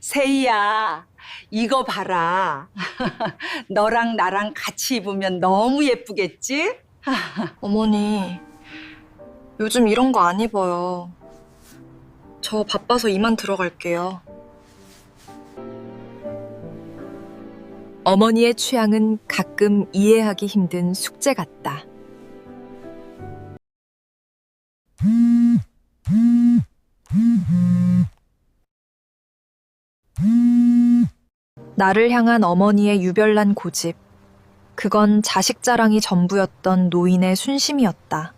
세희야, 이거 봐라. 너랑 나랑 같이 입으면 너무 예쁘겠지? 어머니, 요즘 이런 거 안 입어요. 저 바빠서 이만 들어갈게요. 어머니의 취향은 가끔 이해하기 힘든 숙제 같다. 나를 향한 어머니의 유별난 고집. 그건 자식 자랑이 전부였던 노인의 순심이었다.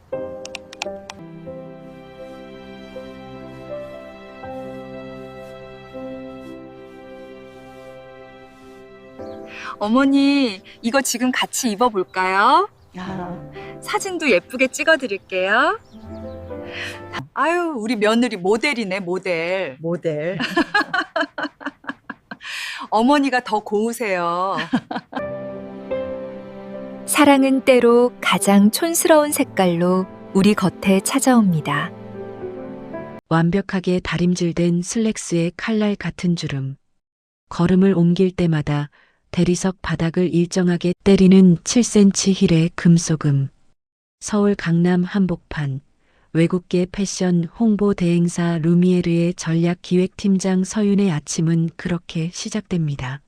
어머니, 이거 지금 같이 입어볼까요? 사진도 예쁘게 찍어드릴게요. 아유, 우리 며느리 모델이네, 모델. 모델. 어머니가 더 고우세요. 사랑은 때로 가장 촌스러운 색깔로 우리 겉에 찾아옵니다. 완벽하게 다림질된 슬랙스의 칼날 같은 주름. 걸음을 옮길 때마다 대리석 바닥을 일정하게 때리는 7cm 힐의 금소금. 서울 강남 한복판. 외국계 패션 홍보 대행사 루미에르의 전략기획팀장 서윤의 아침은 그렇게 시작됩니다.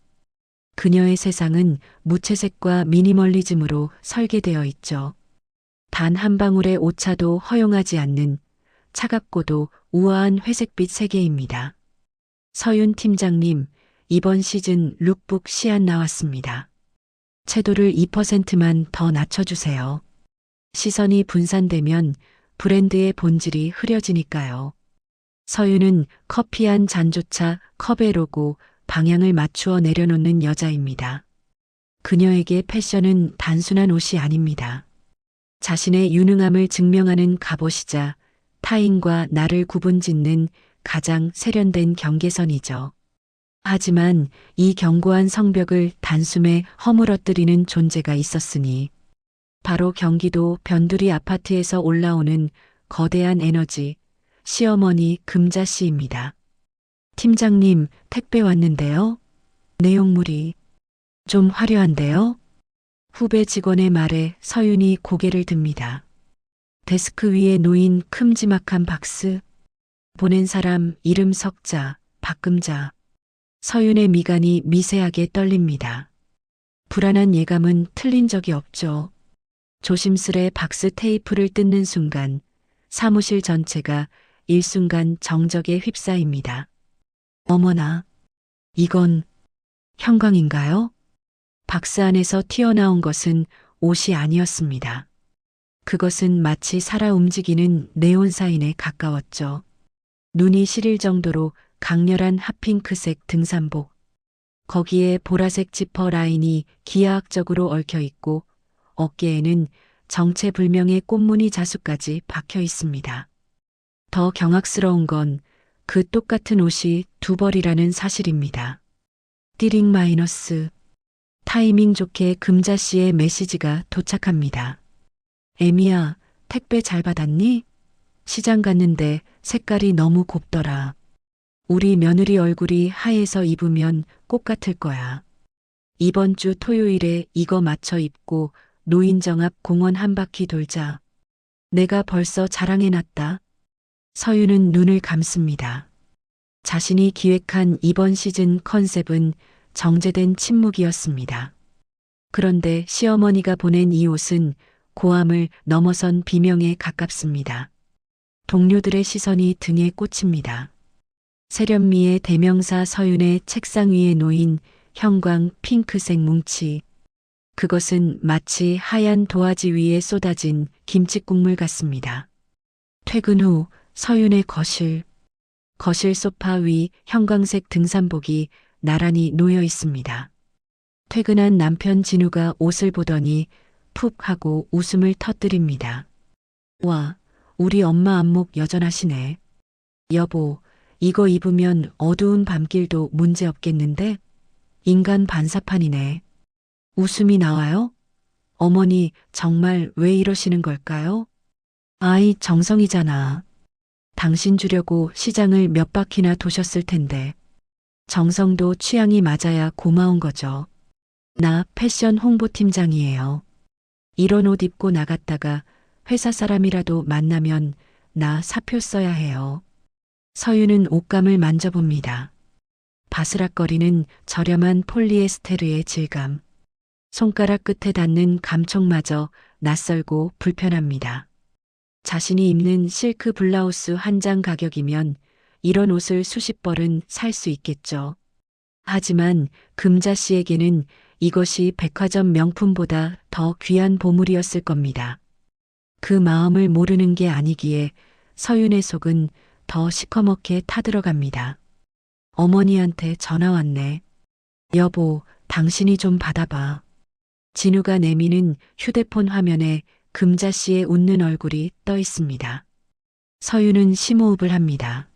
그녀의 세상은 무채색과 미니멀리즘으로 설계되어 있죠. 단 한 방울의 오차도 허용하지 않는 차갑고도 우아한 회색빛 세계입니다. 서윤 팀장님, 이번 시즌 룩북 시안 나왔습니다. 채도를 2%만 더 낮춰주세요. 시선이 분산되면 브랜드의 본질이 흐려지니까요. 서윤은 커피 한 잔조차 컵에 로고 방향을 맞추어 내려놓는 여자입니다. 그녀에게 패션은 단순한 옷이 아닙니다. 자신의 유능함을 증명하는 갑옷이자 타인과 나를 구분짓는 가장 세련된 경계선이죠. 하지만 이 견고한 성벽을 단숨에 허물어뜨리는 존재가 있었으니 바로 경기도 변두리 아파트에서 올라오는 거대한 에너지, 시어머니 금자 씨입니다. 팀장님, 택배 왔는데요. 내용물이 좀 화려한데요. 후배 직원의 말에 서윤이 고개를 듭니다. 데스크 위에 놓인 큼지막한 박스. 보낸 사람 이름 석자, 박금자. 서윤의 미간이 미세하게 떨립니다. 불안한 예감은 틀린 적이 없죠. 조심스레 박스 테이프를 뜯는 순간 사무실 전체가 일순간 정적에 휩싸입니다. 어머나, 이건 형광인가요? 박스 안에서 튀어나온 것은 옷이 아니었습니다. 그것은 마치 살아 움직이는 네온사인에 가까웠죠. 눈이 시릴 정도로 강렬한 핫핑크색 등산복. 거기에 보라색 지퍼 라인이 기하학적으로 얽혀 있고 어깨에는 정체불명의 꽃무늬 자수까지 박혀 있습니다. 더 경악스러운 건 그 똑같은 옷이 두 벌이라는 사실입니다. 띠링 마이너스. 타이밍 좋게 금자 씨의 메시지가 도착합니다. 애미야, 택배 잘 받았니? 시장 갔는데 색깔이 너무 곱더라. 우리 며느리 얼굴이 하얘서 입으면 꽃 같을 거야. 이번 주 토요일에 이거 맞춰 입고 노인정 앞 공원 한 바퀴 돌자. 내가 벌써 자랑해놨다. 서윤은 눈을 감습니다. 자신이 기획한 이번 시즌 컨셉은 정제된 침묵이었습니다. 그런데 시어머니가 보낸 이 옷은 고함을 넘어선 비명에 가깝습니다. 동료들의 시선이 등에 꽂힙니다. 세련미의 대명사 서윤의 책상 위에 놓인 형광 핑크색 뭉치. 그것은 마치 하얀 도화지 위에 쏟아진 김치국물 같습니다. 퇴근 후 서윤의 거실 소파 위 형광색 등산복이 나란히 놓여 있습니다. 퇴근한 남편 진우가 옷을 보더니 푹 하고 웃음을 터뜨립니다. 와, 우리 엄마 안목 여전하시네. 여보, 이거 입으면 어두운 밤길도 문제 없겠는데? 인간 반사판이네. 웃음이 나와요? 어머니, 정말 왜 이러시는 걸까요? 아이, 정성이잖아. 당신 주려고 시장을 몇 바퀴나 도셨을 텐데. 정성도 취향이 맞아야 고마운 거죠. 나 패션 홍보팀장이에요. 이런 옷 입고 나갔다가 회사 사람이라도 만나면 나 사표 써야 해요. 서유는 옷감을 만져봅니다. 바스락거리는 저렴한 폴리에스테르의 질감. 손가락 끝에 닿는 감촉마저 낯설고 불편합니다. 자신이 입는 실크 블라우스 한 장 가격이면 이런 옷을 수십 벌은 살 수 있겠죠. 하지만 금자 씨에게는 이것이 백화점 명품보다 더 귀한 보물이었을 겁니다. 그 마음을 모르는 게 아니기에 서윤의 속은 더 시커멓게 타들어갑니다. 어머니한테 전화 왔네. 여보, 당신이 좀 받아봐. 진우가 내미는 휴대폰 화면에 금자 씨의 웃는 얼굴이 떠 있습니다. 서윤은 심호흡을 합니다.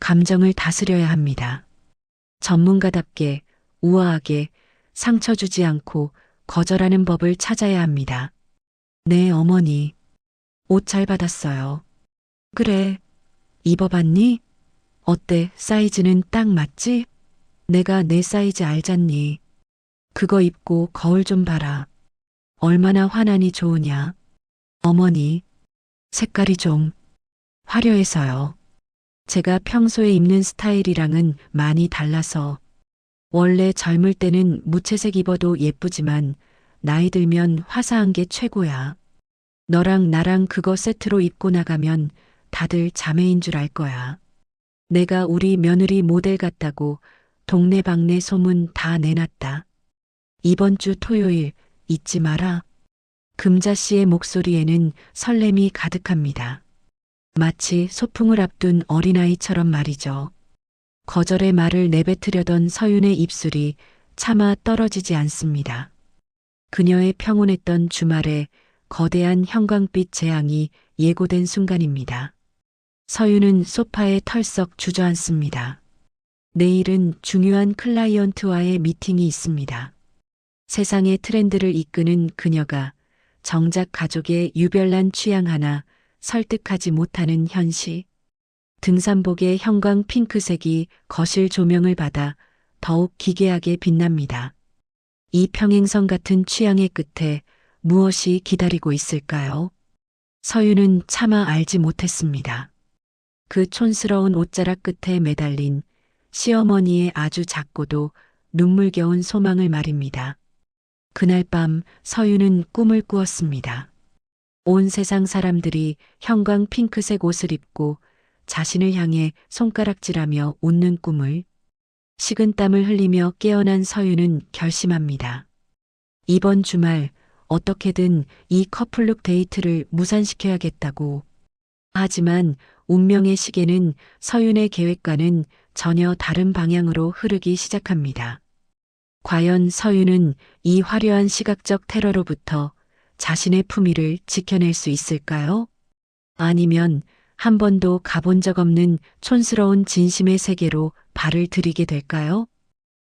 감정을 다스려야 합니다. 전문가답게 우아하게 상처 주지 않고 거절하는 법을 찾아야 합니다. 네, 어머니. 옷 잘 받았어요. 그래. 입어봤니? 어때? 사이즈는 딱 맞지? 내가 내 사이즈 알잖니. 그거 입고 거울 좀 봐라. 얼마나 환하니 좋으냐. 어머니, 색깔이 좀 화려해서요. 제가 평소에 입는 스타일이랑은 많이 달라서. 원래 젊을 때는 무채색 입어도 예쁘지만 나이 들면 화사한 게 최고야. 너랑 나랑 그거 세트로 입고 나가면 다들 자매인 줄 알 거야. 내가 우리 며느리 모델 같다고 동네방네 소문 다 내놨다. 이번 주 토요일 잊지 마라. 금자 씨의 목소리에는 설렘이 가득합니다. 마치 소풍을 앞둔 어린아이처럼 말이죠. 거절의 말을 내뱉으려던 서윤의 입술이 차마 떨어지지 않습니다. 그녀의 평온했던 주말에 거대한 형광빛 재앙이 예고된 순간입니다. 서윤은 소파에 털썩 주저앉습니다. 내일은 중요한 클라이언트와의 미팅이 있습니다. 세상의 트렌드를 이끄는 그녀가 정작 가족의 유별난 취향 하나 설득하지 못하는 현실. 등산복의 형광 핑크색이 거실 조명을 받아 더욱 기괴하게 빛납니다. 이 평행선 같은 취향의 끝에 무엇이 기다리고 있을까요? 서윤은 차마 알지 못했습니다. 그 촌스러운 옷자락 끝에 매달린 시어머니의 아주 작고도 눈물겨운 소망을 말입니다. 그날 밤 서윤은 꿈을 꾸었습니다. 온 세상 사람들이 형광 핑크색 옷을 입고 자신을 향해 손가락질하며 웃는 꿈을. 식은땀을 흘리며 깨어난 서윤은 결심합니다. 이번 주말 어떻게든 이 커플룩 데이트를 무산시켜야겠다고. 하지만 운명의 시계는 서윤의 계획과는 전혀 다른 방향으로 흐르기 시작합니다. 과연 서윤은 이 화려한 시각적 테러로부터 자신의 품위를 지켜낼 수 있을까요? 아니면 한 번도 가본 적 없는 촌스러운 진심의 세계로 발을 들이게 될까요?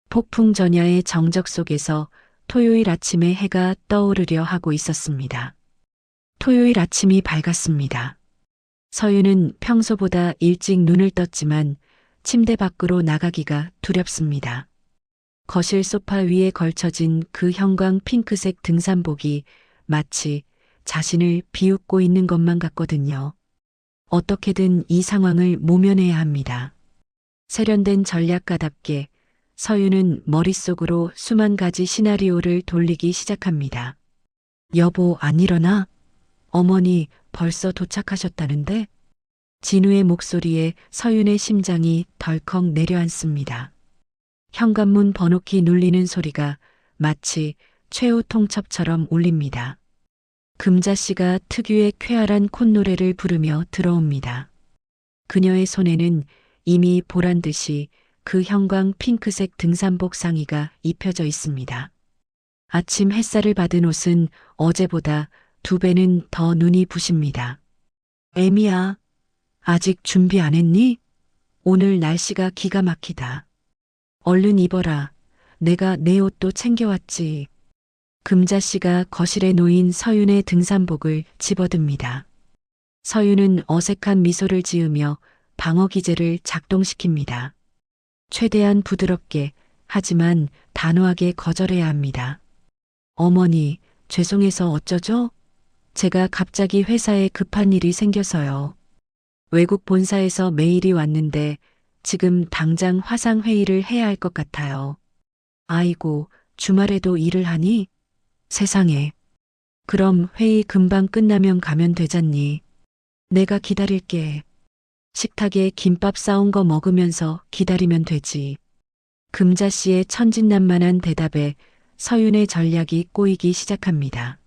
폭풍 전야의 정적 속에서 토요일 아침에 해가 떠오르려 하고 있었습니다. 토요일 아침이 밝았습니다. 서윤은 평소보다 일찍 눈을 떴지만 침대 밖으로 나가기가 두렵습니다. 거실 소파 위에 걸쳐진 그 형광 핑크색 등산복이 마치 자신을 비웃고 있는 것만 같거든요. 어떻게든 이 상황을 모면해야 합니다. 세련된 전략가답게 서윤은 머릿속으로 수만 가지 시나리오를 돌리기 시작합니다. 여보, 안 일어나? 어머니 벌써 도착하셨다는데? 진우의 목소리에 서윤의 심장이 덜컥 내려앉습니다. 현관문 번호키 눌리는 소리가 마치 최후 통첩처럼 울립니다. 금자 씨가 특유의 쾌활한 콧노래를 부르며 들어옵니다. 그녀의 손에는 이미 보란 듯이 그 형광 핑크색 등산복 상의가 입혀져 있습니다. 아침 햇살을 받은 옷은 어제보다 2배는 더 눈이 부십니다. 애미야, 아직 준비 안 했니? 오늘 날씨가 기가 막히다. 얼른 입어라. 내가 내 옷도 챙겨왔지. 금자 씨가 거실에 놓인 서윤의 등산복을 집어듭니다. 서윤은 어색한 미소를 지으며 방어 기제를 작동시킵니다. 최대한 부드럽게 하지만 단호하게 거절해야 합니다. 어머니, 죄송해서 어쩌죠? 제가 갑자기 회사에 급한 일이 생겨서요. 외국 본사에서 메일이 왔는데 지금 당장 화상 회의를 해야 할 것 같아요. 아이고, 주말에도 일을 하니? 세상에. 그럼 회의 금방 끝나면 가면 되잖니. 내가 기다릴게. 식탁에 김밥 싸온 거 먹으면서 기다리면 되지. 금자 씨의 천진난만한 대답에 서윤의 전략이 꼬이기 시작합니다.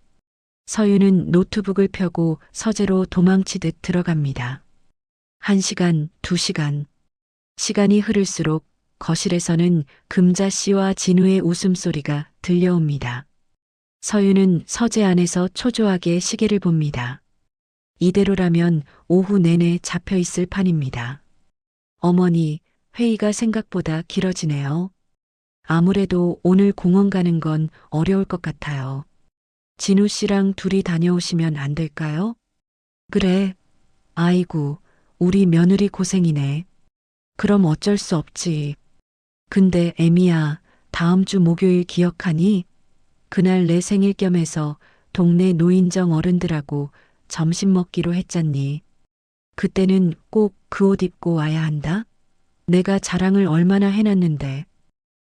서윤은 노트북을 펴고 서재로 도망치듯 들어갑니다. 1시간, 2시간. 시간이 흐를수록 거실에서는 금자 씨와 진우의 웃음소리가 들려옵니다. 서윤은 서재 안에서 초조하게 시계를 봅니다. 이대로라면 오후 내내 잡혀 있을 판입니다. 어머니, 회의가 생각보다 길어지네요. 아무래도 오늘 공원 가는 건 어려울 것 같아요. 진우 씨랑 둘이 다녀오시면 안 될까요? 그래. 아이고, 우리 며느리 고생이네. 그럼 어쩔 수 없지. 근데 애미야, 다음 주 목요일 기억하니? 그날 내 생일 겸해서 동네 노인정 어른들하고 점심 먹기로 했잖니. 그때는 꼭 그 옷 입고 와야 한다? 내가 자랑을 얼마나 해놨는데.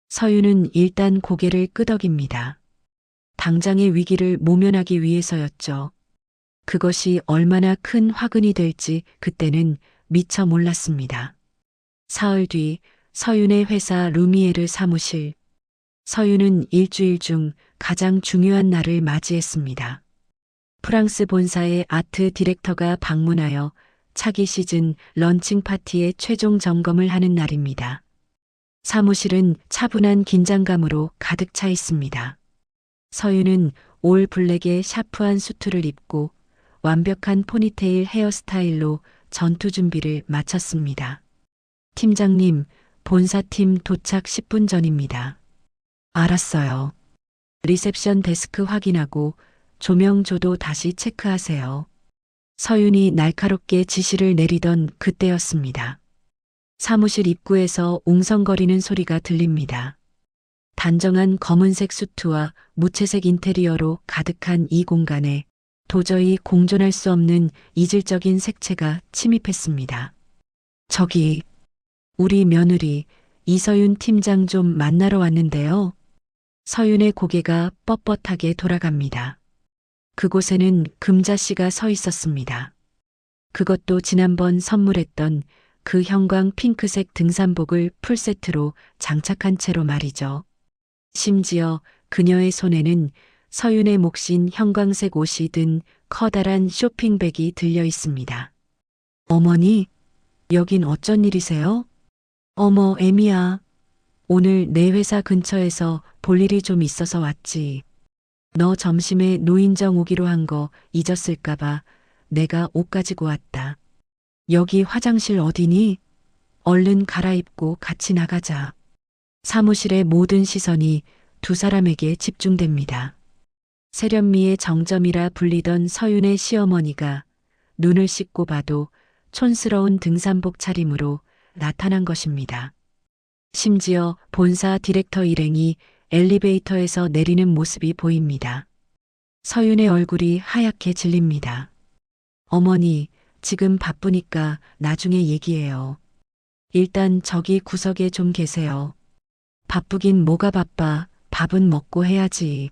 서윤은 일단 고개를 끄덕입니다. 당장의 위기를 모면하기 위해서였죠. 그것이 얼마나 큰 화근이 될지 그때는 미처 몰랐습니다. 사흘 뒤 서윤의 회사 루미에르 사무실. 서윤은 일주일 중 가장 중요한 날을 맞이했습니다. 프랑스 본사의 아트 디렉터가 방문하여 차기 시즌 런칭 파티의 최종 점검을 하는 날입니다. 사무실은 차분한 긴장감으로 가득 차 있습니다. 서윤은 올 블랙의 샤프한 수트를 입고 완벽한 포니테일 헤어스타일로 전투 준비를 마쳤습니다. 팀장님, 본사팀 도착 10분 전입니다. 알았어요. 리셉션 데스크 확인하고 조명조도 다시 체크하세요. 서윤이 날카롭게 지시를 내리던 그때였습니다. 사무실 입구에서 웅성거리는 소리가 들립니다. 단정한 검은색 수트와 무채색 인테리어로 가득한 이 공간에 도저히 공존할 수 없는 이질적인 색채가 침입했습니다. 저기, 우리 며느리 이서윤 팀장 좀 만나러 왔는데요. 서윤의 고개가 뻣뻣하게 돌아갑니다. 그곳에는 금자 씨가 서 있었습니다. 그것도 지난번 선물했던 그 형광 핑크색 등산복을 풀세트로 장착한 채로 말이죠. 심지어 그녀의 손에는 서윤의 몫인 형광색 옷이 든 커다란 쇼핑백이 들려 있습니다. 어머니, 여긴 어쩐 일이세요? 어머, 애미야. 오늘 내 회사 근처에서 볼 일이 좀 있어서 왔지. 너 점심에 노인정 오기로 한 거 잊었을까봐 내가 옷 가지고 왔다. 여기 화장실 어디니? 얼른 갈아입고 같이 나가자. 사무실의 모든 시선이 두 사람에게 집중됩니다. 세련미의 정점이라 불리던 서윤의 시어머니가 눈을 씻고 봐도 촌스러운 등산복 차림으로 나타난 것입니다. 심지어 본사 디렉터 일행이 엘리베이터에서 내리는 모습이 보입니다. 서윤의 얼굴이 하얗게 질립니다. 어머니, 지금 바쁘니까 나중에 얘기해요. 일단 저기 구석에 좀 계세요. 바쁘긴 뭐가 바빠. 밥은 먹고 해야지.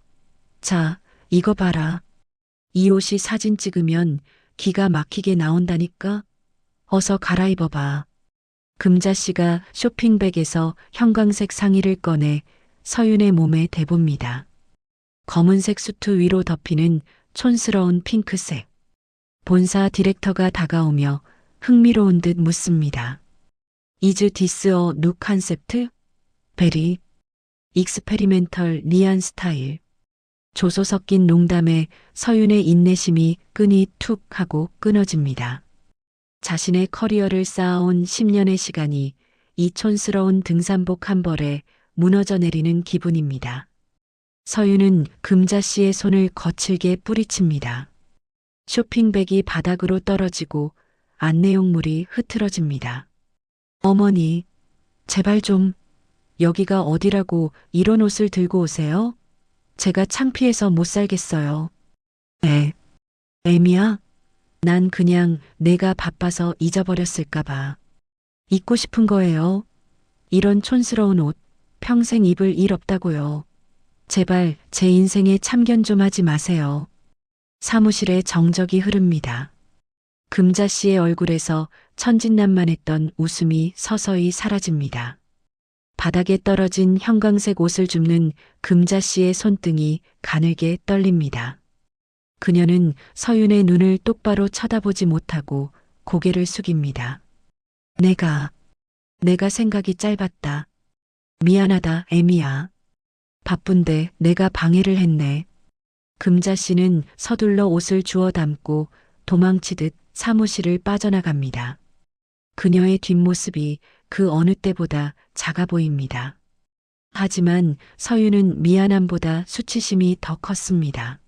자, 이거 봐라. 이 옷이 사진 찍으면 기가 막히게 나온다니까? 어서 갈아입어봐. 금자 씨가 쇼핑백에서 형광색 상의를 꺼내 서윤의 몸에 대봅니다. 검은색 수트 위로 덮이는 촌스러운 핑크색. 본사 디렉터가 다가오며 흥미로운 듯 묻습니다. Is this a new concept? Very experimental 리안 스타일. 조소 섞인 농담에 서윤의 인내심이 끈이 툭 하고 끊어집니다. 자신의 커리어를 쌓아온 10년의 시간이 이 촌스러운 등산복 한 벌에 무너져 내리는 기분입니다. 서윤은 금자 씨의 손을 거칠게 뿌리칩니다. 쇼핑백이 바닥으로 떨어지고 안내용물이 흐트러집니다. 어머니, 제발 좀, 여기가 어디라고 이런 옷을 들고 오세요? 제가 창피해서 못 살겠어요. 에, 애미야? 난 그냥 내가 바빠서 잊어버렸을까봐. 입고 싶은 거예요. 이런 촌스러운 옷, 평생 입을 일 없다고요. 제발 제 인생에 참견 좀 하지 마세요. 사무실에 정적이 흐릅니다. 금자 씨의 얼굴에서 천진난만했던 웃음이 서서히 사라집니다. 바닥에 떨어진 형광색 옷을 줍는 금자 씨의 손등이 가늘게 떨립니다. 그녀는 서윤의 눈을 똑바로 쳐다보지 못하고 고개를 숙입니다. 내가 생각이 짧았다. 미안하다, 애미야. 바쁜데 내가 방해를 했네. 금자 씨는 서둘러 옷을 주워 담고 도망치듯 사무실을 빠져나갑니다. 그녀의 뒷모습이 그 어느 때보다 작아 보입니다. 하지만 서윤은 미안함보다 수치심이 더 컸습니다.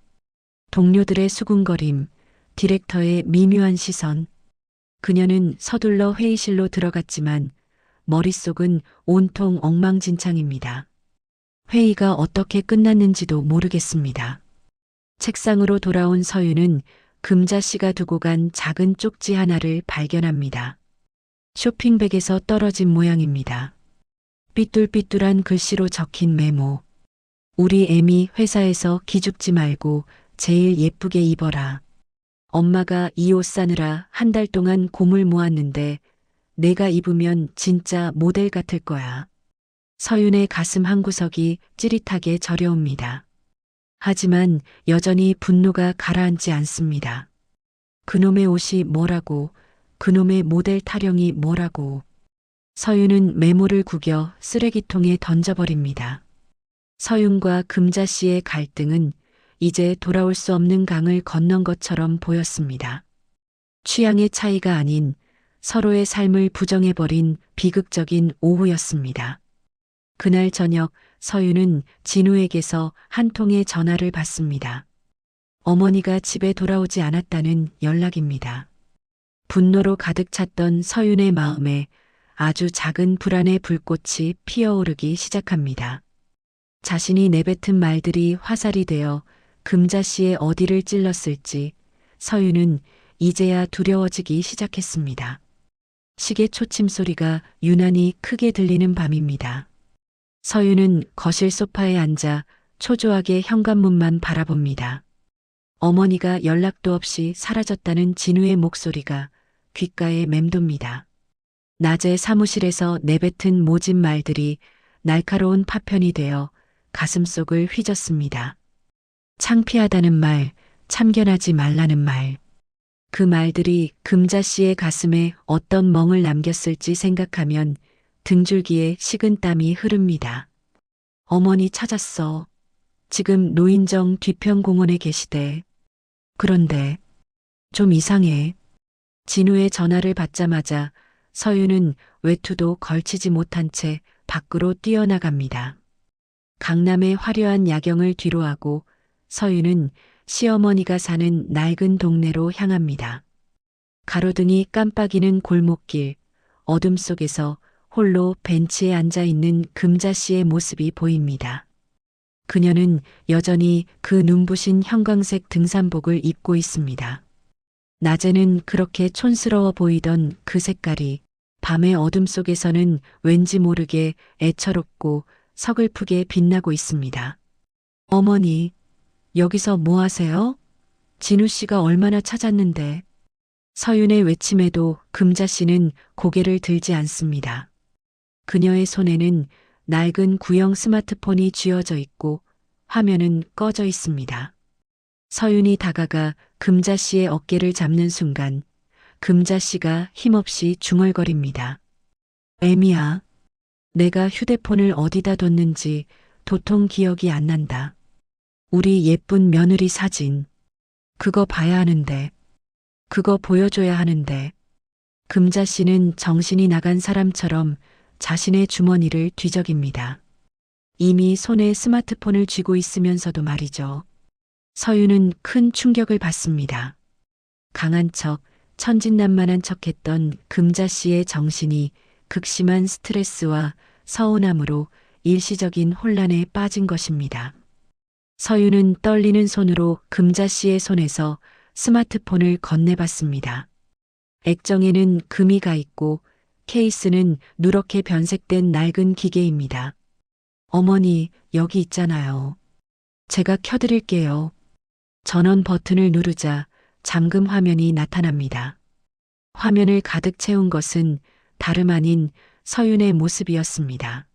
동료들의 수군거림, 디렉터의 미묘한 시선. 그녀는 서둘러 회의실로 들어갔지만 머릿속은 온통 엉망진창입니다. 회의가 어떻게 끝났는지도 모르겠습니다. 책상으로 돌아온 서윤은 금자 씨가 두고 간 작은 쪽지 하나를 발견합니다. 쇼핑백에서 떨어진 모양입니다. 삐뚤삐뚤한 글씨로 적힌 메모. 우리 애미 회사에서 기죽지 말고 제일 예쁘게 입어라. 엄마가 이 옷 사느라 한 달 동안 곰을 모았는데 내가 입으면 진짜 모델 같을 거야. 서윤의 가슴 한구석이 찌릿하게 저려옵니다. 하지만 여전히 분노가 가라앉지 않습니다. 그놈의 옷이 뭐라고, 그놈의 모델 타령이 뭐라고. 서윤은 메모를 구겨 쓰레기통에 던져버립니다. 서윤과 금자 씨의 갈등은 이제 돌아올 수 없는 강을 건넌 것처럼 보였습니다. 취향의 차이가 아닌 서로의 삶을 부정해버린 비극적인 오후였습니다. 그날 저녁 서윤은 진우에게서 한 통의 전화를 받습니다. 어머니가 집에 돌아오지 않았다는 연락입니다. 분노로 가득 찼던 서윤의 마음에 아주 작은 불안의 불꽃이 피어오르기 시작합니다. 자신이 내뱉은 말들이 화살이 되어 금자 씨의 어디를 찔렀을지 서윤은 이제야 두려워지기 시작했습니다. 시계 초침 소리가 유난히 크게 들리는 밤입니다. 서윤은 거실 소파에 앉아 초조하게 현관문만 바라봅니다. 어머니가 연락도 없이 사라졌다는 진우의 목소리가 귓가에 맴돕니다. 낮에 사무실에서 내뱉은 모진 말들이 날카로운 파편이 되어 가슴속을 휘젓습니다. 창피하다는 말, 참견하지 말라는 말. 그 말들이 금자 씨의 가슴에 어떤 멍을 남겼을지 생각하면 등줄기에 식은땀이 흐릅니다. 어머니 찾았어. 지금 노인정 뒤편 공원에 계시대. 그런데 좀 이상해. 진우의 전화를 받자마자 서윤은 외투도 걸치지 못한 채 밖으로 뛰어나갑니다. 강남의 화려한 야경을 뒤로하고 서윤은 시어머니가 사는 낡은 동네로 향합니다. 가로등이 깜빡이는 골목길, 어둠 속에서 홀로 벤치에 앉아 있는 금자 씨의 모습이 보입니다. 그녀는 여전히 그 눈부신 형광색 등산복을 입고 있습니다. 낮에는 그렇게 촌스러워 보이던 그 색깔이 밤의 어둠 속에서는 왠지 모르게 애처롭고 서글프게 빛나고 있습니다. 어머니, 여기서 뭐 하세요? 진우 씨가 얼마나 찾았는데. 서윤의 외침에도 금자 씨는 고개를 들지 않습니다. 그녀의 손에는 낡은 구형 스마트폰이 쥐어져 있고 화면은 꺼져 있습니다. 서윤이 다가가 금자 씨의 어깨를 잡는 순간 금자 씨가 힘없이 중얼거립니다. 애미야, 내가 휴대폰을 어디다 뒀는지 도통 기억이 안 난다. 우리 예쁜 며느리 사진. 그거 봐야 하는데. 그거 보여줘야 하는데. 금자 씨는 정신이 나간 사람처럼 자신의 주머니를 뒤적입니다. 이미 손에 스마트폰을 쥐고 있으면서도 말이죠. 서윤은 큰 충격을 받습니다. 강한 척, 천진난만한 척했던 금자 씨의 정신이 극심한 스트레스와 서운함으로 일시적인 혼란에 빠진 것입니다. 서윤은 떨리는 손으로 금자 씨의 손에서 스마트폰을 건네봤습니다. 액정에는 금이 가 있고 케이스는 누렇게 변색된 낡은 기계입니다. 어머니, 여기 있잖아요. 제가 켜드릴게요. 전원 버튼을 누르자 잠금 화면이 나타납니다. 화면을 가득 채운 것은 다름 아닌 서윤의 모습이었습니다.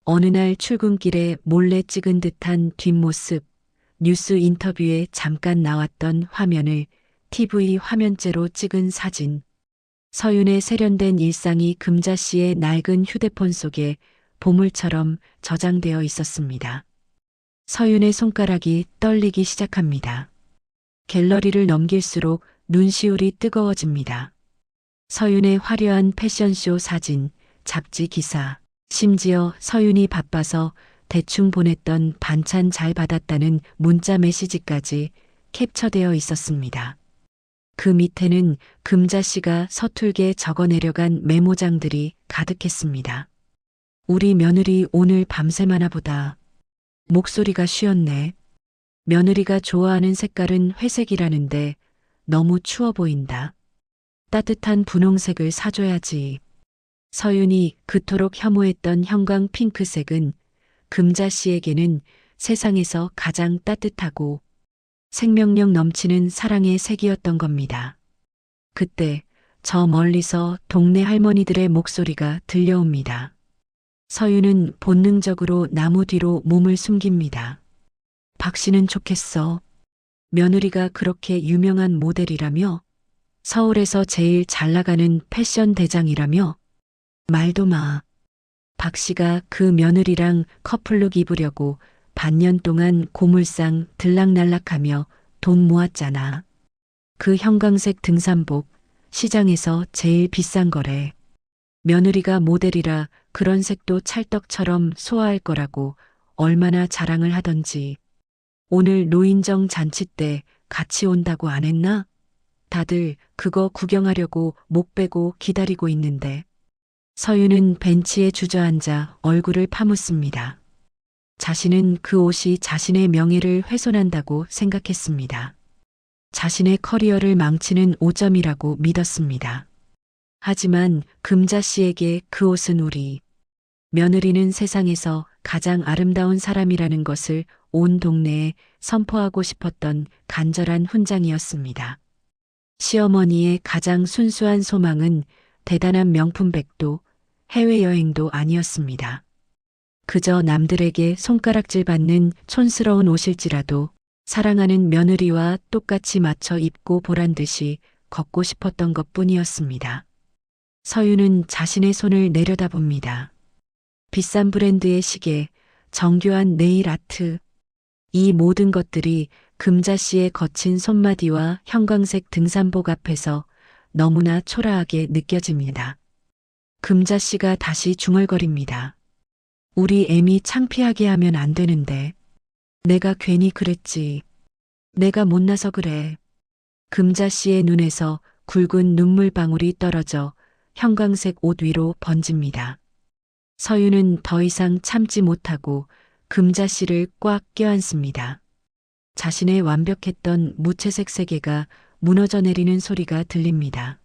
어느 날 출근길에 몰래 찍은 듯한 뒷모습, 뉴스 인터뷰에 잠깐 나왔던 화면을 TV 화면째로 찍은 사진. 서윤의 세련된 일상이 금자 씨의 낡은 휴대폰 속에 보물처럼 저장되어 있었습니다. 서윤의 손가락이 떨리기 시작합니다. 갤러리를 넘길수록 눈시울이 뜨거워집니다. 서윤의 화려한 패션쇼 사진, 잡지 기사, 심지어 서윤이 바빠서 대충 보냈던 반찬 잘 받았다는 문자 메시지까지 캡처되어 있었습니다. 그 밑에는 금자 씨가 서툴게 적어내려간 메모장들이 가득했습니다. 우리 며느리 오늘 밤새마나 보다. 목소리가 쉬었네. 며느리가 좋아하는 색깔은 회색이라는데 너무 추워 보인다. 따뜻한 분홍색을 사줘야지. 서윤이 그토록 혐오했던 형광 핑크색은 금자 씨에게는 세상에서 가장 따뜻하고 생명력 넘치는 사랑의 색이었던 겁니다. 그때 저 멀리서 동네 할머니들의 목소리가 들려옵니다. 서윤은 본능적으로 나무 뒤로 몸을 숨깁니다. 박 씨는 좋겠어. 며느리가 그렇게 유명한 모델이라며? 서울에서 제일 잘 나가는 패션 대장이라며? 말도 마. 박 씨가 그 며느리랑 커플룩 입으려고 반년 동안 고물상 들락날락하며 돈 모았잖아. 그 형광색 등산복 시장에서 제일 비싼 거래. 며느리가 모델이라 그런 색도 찰떡처럼 소화할 거라고 얼마나 자랑을 하던지. 오늘 노인정 잔치 때 같이 온다고 안 했나? 다들 그거 구경하려고 목 빼고 기다리고 있는데. 서윤은 벤치에 주저앉아 얼굴을 파묻습니다. 자신은 그 옷이 자신의 명예를 훼손한다고 생각했습니다. 자신의 커리어를 망치는 오점이라고 믿었습니다. 하지만 금자 씨에게 그 옷은 우리 며느리는 세상에서 가장 아름다운 사람이라는 것을 온 동네에 선포하고 싶었던 간절한 훈장이었습니다. 시어머니의 가장 순수한 소망은 대단한 명품백도 해외여행도 아니었습니다. 그저 남들에게 손가락질 받는 촌스러운 옷일지라도 사랑하는 며느리와 똑같이 맞춰 입고 보란 듯이 걷고 싶었던 것뿐이었습니다. 서윤은 자신의 손을 내려다봅니다. 비싼 브랜드의 시계, 정교한 네일 아트, 이 모든 것들이 금자 씨의 거친 손마디와 형광색 등산복 앞에서 너무나 초라하게 느껴집니다. 금자 씨가 다시 중얼거립니다. 우리 애미 창피하게 하면 안 되는데. 내가 괜히 그랬지. 내가 못나서 그래. 금자 씨의 눈에서 굵은 눈물방울이 떨어져 형광색 옷 위로 번집니다. 서윤은 더 이상 참지 못하고 금자 씨를 꽉 껴안습니다. 자신의 완벽했던 무채색 세계가 무너져 내리는 소리가 들립니다.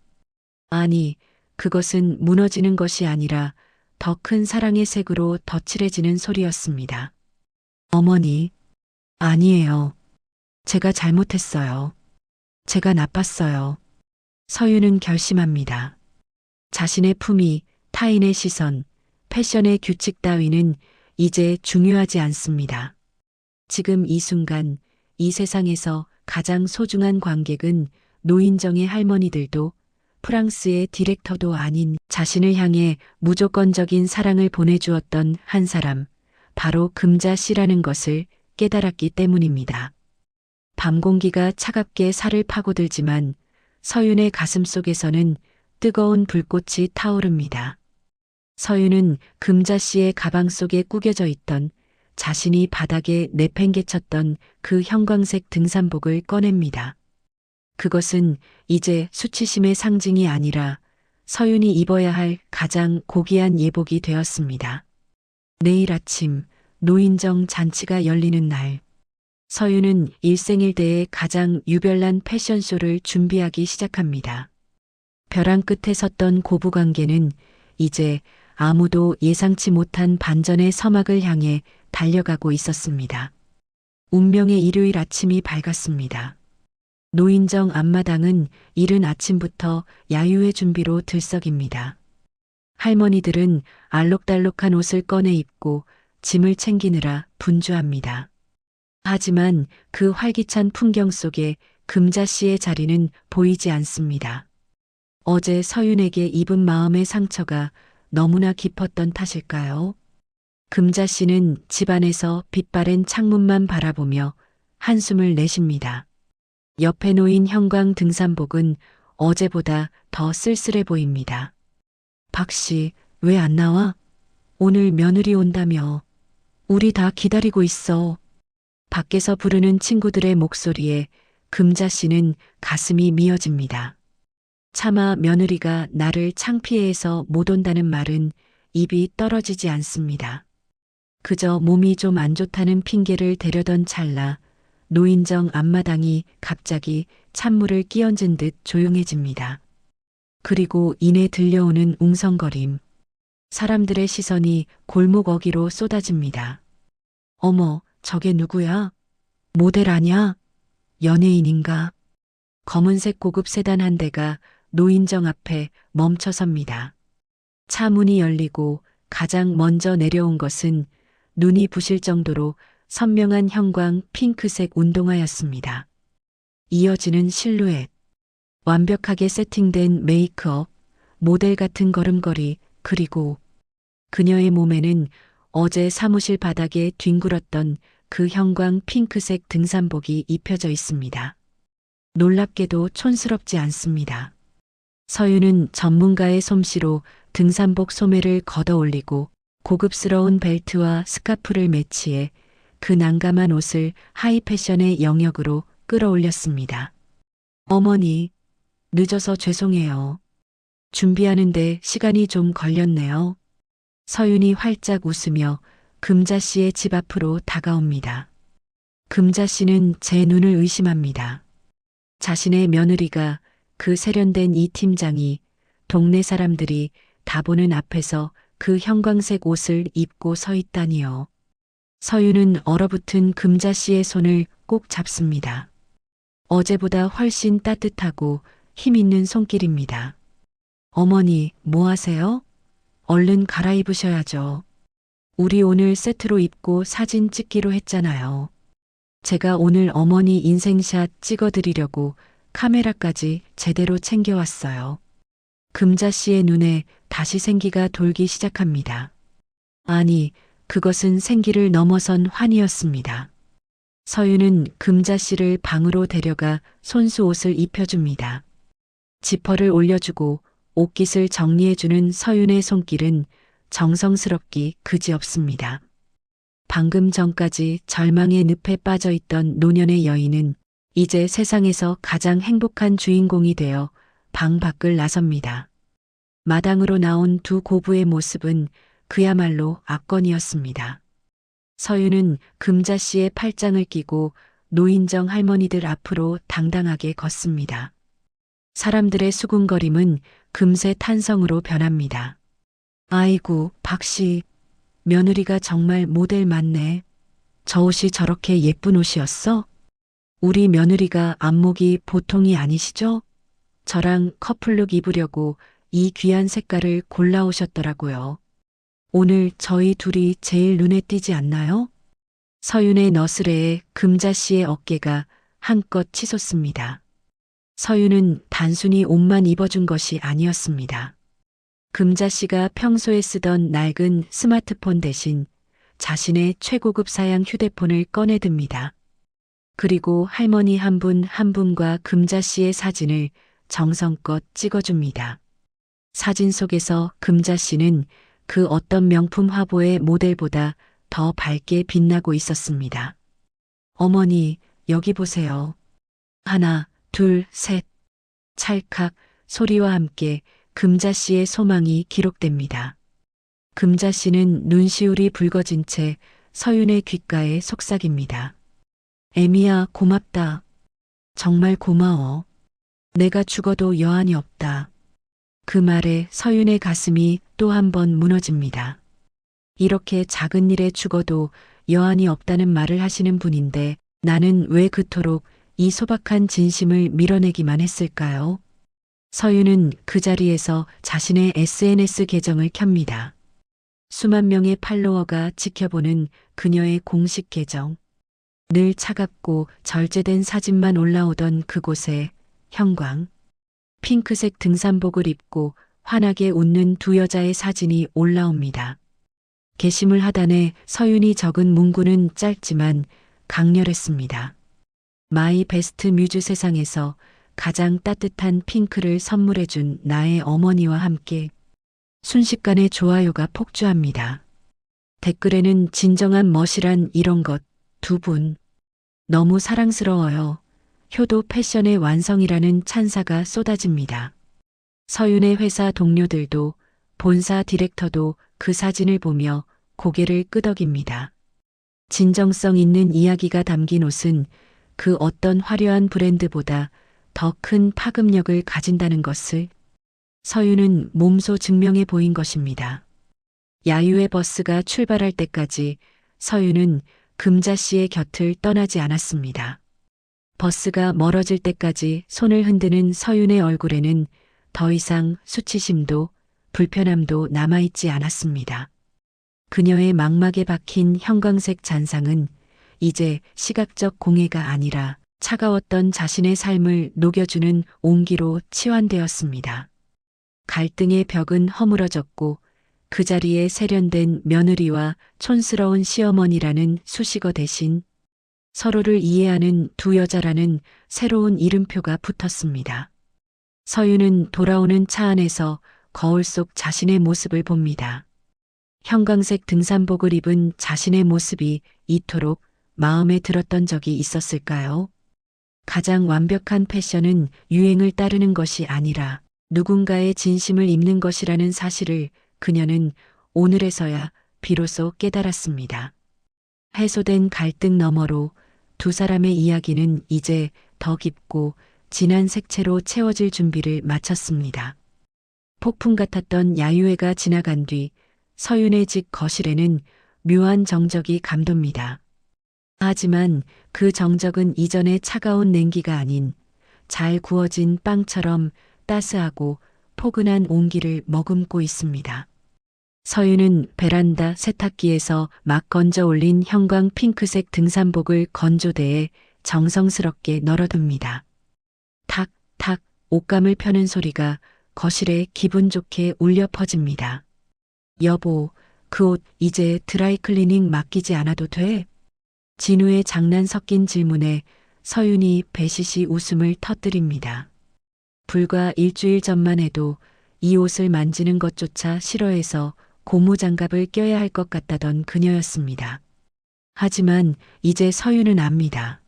아니, 그것은 무너지는 것이 아니라 더 큰 사랑의 색으로 덧칠해지는 소리였습니다. 어머니, 아니에요. 제가 잘못했어요. 제가 나빴어요. 서윤은 결심합니다. 자신의 품위, 타인의 시선, 패션의 규칙 따위는 이제 중요하지 않습니다. 지금 이 순간, 이 세상에서 가장 소중한 관객은 노인정의 할머니들도 프랑스의 디렉터도 아닌 자신을 향해 무조건적인 사랑을 보내주었던 한 사람, 바로 금자 씨라는 것을 깨달았기 때문입니다. 밤 공기가 차갑게 살을 파고들지만 서윤의 가슴 속에서는 뜨거운 불꽃이 타오릅니다. 서윤은 금자 씨의 가방 속에 구겨져 있던 자신이 바닥에 내팽개쳤던 그 형광색 등산복을 꺼냅니다. 그것은 이제 수치심의 상징이 아니라 서윤이 입어야 할 가장 고귀한 예복이 되었습니다. 내일 아침 노인정 잔치가 열리는 날, 서윤은 일생일대의 가장 유별난 패션쇼를 준비하기 시작합니다. 벼랑 끝에 섰던 고부관계는 이제 아무도 예상치 못한 반전의 서막을 향해 달려가고 있었습니다. 운명의 일요일 아침이 밝았습니다. 노인정 앞마당은 이른 아침부터 야유회 준비로 들썩입니다. 할머니들은 알록달록한 옷을 꺼내 입고 짐을 챙기느라 분주합니다. 하지만 그 활기찬 풍경 속에 금자 씨의 자리는 보이지 않습니다. 어제 서윤에게 입은 마음의 상처가 너무나 깊었던 탓일까요? 금자 씨는 집안에서 빛바랜 창문만 바라보며 한숨을 내쉽니다. 옆에 놓인 형광 등산복은 어제보다 더 쓸쓸해 보입니다. 박 씨, 왜 안 나와? 오늘 며느리 온다며. 우리 다 기다리고 있어. 밖에서 부르는 친구들의 목소리에 금자 씨는 가슴이 미어집니다. 차마 며느리가 나를 창피해해서 못 온다는 말은 입이 떨어지지 않습니다. 그저 몸이 좀 안 좋다는 핑계를 대려던 찰나 노인정 앞마당이 갑자기 찬물을 끼얹은 듯 조용해집니다. 그리고 이내 들려오는 웅성거림. 사람들의 시선이 골목 어귀로 쏟아집니다. 어머, 저게 누구야? 모델 아냐? 연예인인가? 검은색 고급 세단 한 대가 노인정 앞에 멈춰섭니다. 차 문이 열리고 가장 먼저 내려온 것은 눈이 부실 정도로 선명한 형광 핑크색 운동화였습니다. 이어지는 실루엣, 완벽하게 세팅된 메이크업, 모델 같은 걸음걸이, 그리고 그녀의 몸에는 어제 사무실 바닥에 뒹굴었던 그 형광 핑크색 등산복이 입혀져 있습니다. 놀랍게도 촌스럽지 않습니다. 서윤은 전문가의 솜씨로 등산복 소매를 걷어 올리고 고급스러운 벨트와 스카프를 매치해 그 난감한 옷을 하이패션의 영역으로 끌어올렸습니다. 어머니, 늦어서 죄송해요. 준비하는데 시간이 좀 걸렸네요. 서윤이 활짝 웃으며 금자 씨의 집 앞으로 다가옵니다. 금자 씨는 제 눈을 의심합니다. 자신의 며느리가 그 세련된 이 팀장이 동네 사람들이 다 보는 앞에서 그 형광색 옷을 입고 서 있다니요. 서윤은 얼어붙은 금자 씨의 손을 꼭 잡습니다. 어제보다 훨씬 따뜻하고 힘 있는 손길입니다. 어머니, 뭐 하세요? 얼른 갈아입으셔야죠. 우리 오늘 세트로 입고 사진 찍기로 했잖아요. 제가 오늘 어머니 인생샷 찍어드리려고 카메라까지 제대로 챙겨왔어요. 금자 씨의 눈에 다시 생기가 돌기 시작합니다. 아니, 그것은 생기를 넘어선 환희였습니다. 서윤은 금자 씨를 방으로 데려가 손수 옷을 입혀줍니다. 지퍼를 올려주고 옷깃을 정리해주는 서윤의 손길은 정성스럽기 그지없습니다. 방금 전까지 절망의 늪에 빠져있던 노년의 여인은 이제 세상에서 가장 행복한 주인공이 되어 방 밖을 나섭니다. 마당으로 나온 두 고부의 모습은 그야말로 압권이었습니다. 서윤은 금자 씨의 팔짱을 끼고 노인정 할머니들 앞으로 당당하게 걷습니다. 사람들의 수군거림은 금세 탄성으로 변합니다. 아이고, 박씨, 며느리가 정말 모델 맞네. 저 옷이 저렇게 예쁜 옷이었어? 우리 며느리가 안목이 보통이 아니시죠? 저랑 커플룩 입으려고 이 귀한 색깔을 골라오셨더라고요. 오늘 저희 둘이 제일 눈에 띄지 않나요? 서윤의 너스레에 금자 씨의 어깨가 한껏 치솟습니다. 서윤은 단순히 옷만 입어준 것이 아니었습니다. 금자 씨가 평소에 쓰던 낡은 스마트폰 대신 자신의 최고급 사양 휴대폰을 꺼내듭니다. 그리고 할머니 한 분 한 분과 금자 씨의 사진을 정성껏 찍어줍니다. 사진 속에서 금자 씨는 그 어떤 명품 화보의 모델보다 더 밝게 빛나고 있었습니다. 어머니, 여기 보세요. 하나, 둘, 셋. 찰칵 소리와 함께 금자 씨의 소망이 기록됩니다. 금자 씨는 눈시울이 붉어진 채 서윤의 귓가에 속삭입니다. 애미야, 고맙다. 정말 고마워. 내가 죽어도 여한이 없다. 그 말에 서윤의 가슴이 또 한 번 무너집니다. 이렇게 작은 일에 죽어도 여한이 없다는 말을 하시는 분인데 나는 왜 그토록 이 소박한 진심을 밀어내기만 했을까요? 서윤은 그 자리에서 자신의 SNS 계정을 켭니다. 수만 명의 팔로워가 지켜보는 그녀의 공식 계정. 늘 차갑고 절제된 사진만 올라오던 그곳에 형광, 핑크색 등산복을 입고 환하게 웃는 두 여자의 사진이 올라옵니다. 게시물 하단에 서윤이 적은 문구는 짧지만 강렬했습니다. 마이 베스트 뮤즈 세상에서 가장 따뜻한 핑크를 선물해준 나의 어머니와 함께 순식간에 좋아요가 폭주합니다. 댓글에는 진정한 멋이란 이런 것, 두 분. 너무 사랑스러워요. 효도 패션의 완성이라는 찬사가 쏟아집니다. 서윤의 회사 동료들도 본사 디렉터도 그 사진을 보며 고개를 끄덕입니다. 진정성 있는 이야기가 담긴 옷은 그 어떤 화려한 브랜드보다 더 큰 파급력을 가진다는 것을 서윤은 몸소 증명해 보인 것입니다. 야유의 버스가 출발할 때까지 서윤은 금자 씨의 곁을 떠나지 않았습니다. 버스가 멀어질 때까지 손을 흔드는 서윤의 얼굴에는 더 이상 수치심도 불편함도 남아있지 않았습니다. 그녀의 망막에 박힌 형광색 잔상은 이제 시각적 공해가 아니라 차가웠던 자신의 삶을 녹여주는 온기로 치환되었습니다. 갈등의 벽은 허물어졌고 그 자리에 세련된 며느리와 촌스러운 시어머니라는 수식어 대신 서로를 이해하는 두 여자라는 새로운 이름표가 붙었습니다. 서윤은 돌아오는 차 안에서 거울 속 자신의 모습을 봅니다. 형광색 등산복을 입은 자신의 모습이 이토록 마음에 들었던 적이 있었을까요? 가장 완벽한 패션은 유행을 따르는 것이 아니라 누군가의 진심을 입는 것이라는 사실을 그녀는 오늘에서야 비로소 깨달았습니다. 해소된 갈등 너머로 두 사람의 이야기는 이제 더 깊고 진한 색채로 채워질 준비를 마쳤습니다. 폭풍 같았던 야유회가 지나간 뒤 서윤의 집 거실에는 묘한 정적이 감돕니다. 하지만 그 정적은 이전의 차가운 냉기가 아닌 잘 구워진 빵처럼 따스하고 포근한 온기를 머금고 있습니다. 서윤은 베란다 세탁기에서 막 건져 올린 형광 핑크색 등산복을 건조대에 정성스럽게 널어둡니다. 탁, 탁 옷감을 펴는 소리가 거실에 기분 좋게 울려 퍼집니다. 여보, 그 옷 이제 드라이클리닝 맡기지 않아도 돼? 진우의 장난 섞인 질문에 서윤이 배시시 웃음을 터뜨립니다. 불과 일주일 전만 해도 이 옷을 만지는 것조차 싫어해서 고무장갑을 껴야 할 것 같다던 그녀였습니다. 하지만 이제 서윤은 압니다.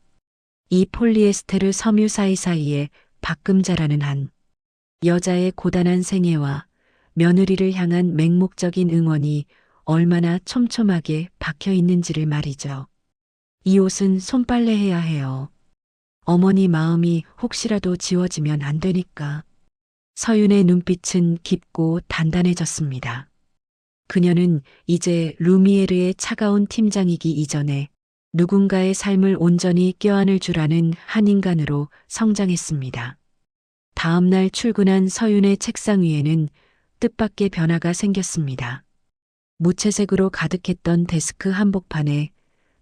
이 폴리에스테르 섬유 사이사이에 박금자라는 한 여자의 고단한 생애와 며느리를 향한 맹목적인 응원이 얼마나 촘촘하게 박혀 있는지를 말이죠. 이 옷은 손빨래해야 해요. 어머니 마음이 혹시라도 지워지면 안 되니까. 서윤의 눈빛은 깊고 단단해졌습니다. 그녀는 이제 루미에르의 차가운 팀장이기 이전에 누군가의 삶을 온전히 껴안을 줄 아는 한 인간으로 성장했습니다. 다음 날 출근한 서윤의 책상 위에는 뜻밖의 변화가 생겼습니다. 무채색으로 가득했던 데스크 한복판에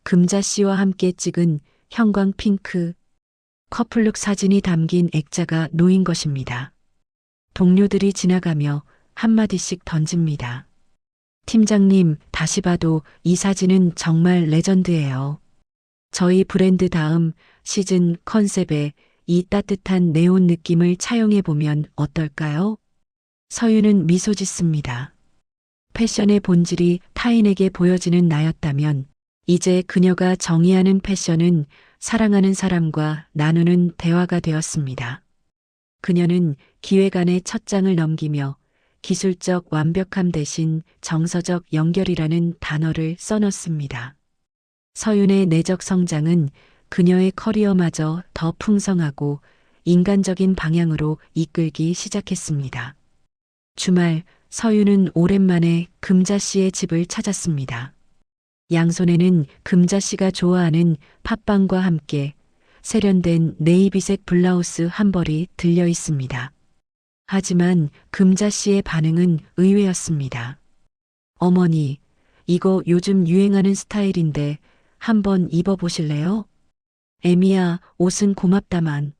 금자 씨와 함께 찍은 형광 핑크 커플룩 사진이 담긴 액자가 놓인 것입니다. 동료들이 지나가며 한마디씩 던집니다. 팀장님, 다시 봐도 이 사진은 정말 레전드예요. 저희 브랜드 다음 시즌 컨셉에 이 따뜻한 네온 느낌을 차용해보면 어떨까요? 서윤은 미소 짓습니다. 패션의 본질이 타인에게 보여지는 나였다면 이제 그녀가 정의하는 패션은 사랑하는 사람과 나누는 대화가 되었습니다. 그녀는 기획안의 첫 장을 넘기며 기술적 완벽함 대신 정서적 연결이라는 단어를 써넣습니다. 서윤의 내적 성장은 그녀의 커리어마저 더 풍성하고 인간적인 방향으로 이끌기 시작했습니다. 주말, 서윤은 오랜만에 금자 씨의 집을 찾았습니다. 양손에는 금자 씨가 좋아하는 팥빵과 함께 세련된 네이비색 블라우스 한 벌이 들려 있습니다. 하지만 금자 씨의 반응은 의외였습니다. 어머니, 이거 요즘 유행하는 스타일인데 한번 입어보실래요? 에미야, 옷은 고맙다만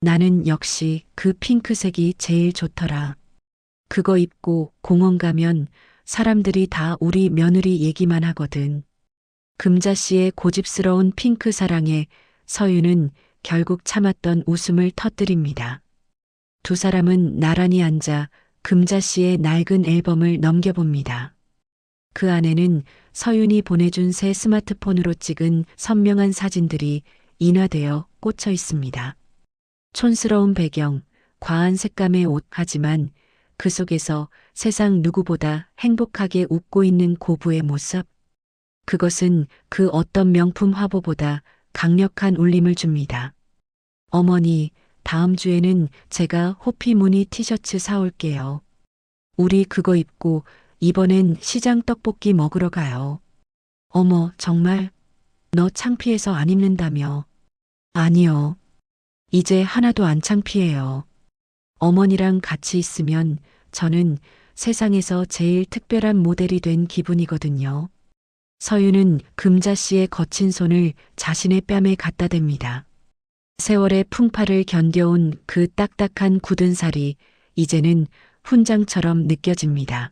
나는 역시 그 핑크색이 제일 좋더라. 그거 입고 공원 가면 사람들이 다 우리 며느리 얘기만 하거든. 금자 씨의 고집스러운 핑크 사랑에 서윤은 결국 참았던 웃음을 터뜨립니다. 두 사람은 나란히 앉아 금자 씨의 낡은 앨범을 넘겨봅니다. 그 안에는 서윤이 보내준 새 스마트폰으로 찍은 선명한 사진들이 인화되어 꽂혀 있습니다. 촌스러운 배경, 과한 색감의 옷, 하지만 그 속에서 세상 누구보다 행복하게 웃고 있는 고부의 모습. 그것은 그 어떤 명품 화보보다 강력한 울림을 줍니다. 어머니, 다음 주에는 제가 호피 무늬 티셔츠 사올게요. 우리 그거 입고 이번엔 시장 떡볶이 먹으러 가요. 어머, 정말? 너 창피해서 안 입는다며? 아니요. 이제 하나도 안 창피해요. 어머니랑 같이 있으면 저는 세상에서 제일 특별한 모델이 된 기분이거든요. 서윤은 금자 씨의 거친 손을 자신의 뺨에 갖다 댑니다. 세월의 풍파를 견뎌온 그 딱딱한 굳은 살이 이제는 훈장처럼 느껴집니다.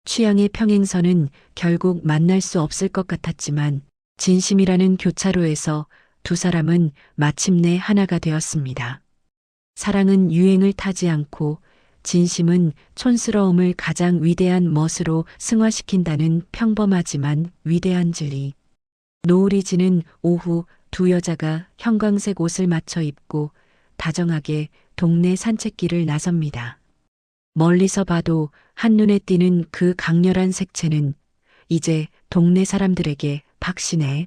취향의 평행선은 결국 만날 수 없을 것 같았지만 진심이라는 교차로에서 두 사람은 마침내 하나가 되었습니다. 사랑은 유행을 타지 않고 진심은 촌스러움을 가장 위대한 멋으로 승화시킨다는 평범하지만 위대한 진리. 노을이 지는 오후 두 여자가 형광색 옷을 맞춰 입고 다정하게 동네 산책길을 나섭니다. 멀리서 봐도 한눈에 띄는 그 강렬한 색채는 이제 동네 사람들에게 박신혜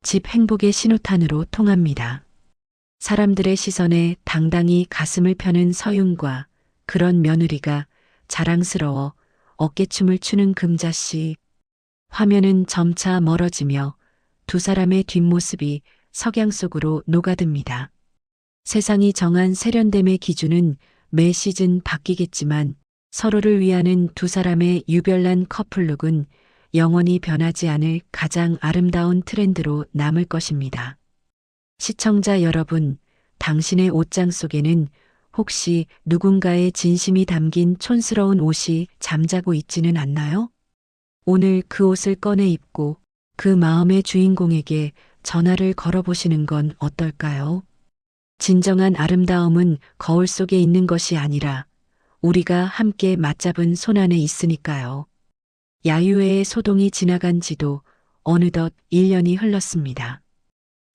집 행복의 신호탄으로 통합니다. 사람들의 시선에 당당히 가슴을 펴는 서윤과 그런 며느리가 자랑스러워 어깨춤을 추는 금자씨. 화면은 점차 멀어지며 두 사람의 뒷모습이 석양 속으로 녹아듭니다. 세상이 정한 세련됨의 기준은 매 시즌 바뀌겠지만 서로를 위하는 두 사람의 유별난 커플룩은 영원히 변하지 않을 가장 아름다운 트렌드로 남을 것입니다. 시청자 여러분, 당신의 옷장 속에는 혹시 누군가의 진심이 담긴 촌스러운 옷이 잠자고 있지는 않나요? 오늘 그 옷을 꺼내 입고 그 마음의 주인공에게 전화를 걸어보시는 건 어떨까요? 진정한 아름다움은 거울 속에 있는 것이 아니라 우리가 함께 맞잡은 손 안에 있으니까요. 야유회의 소동이 지나간 지도 어느덧 1년이 흘렀습니다.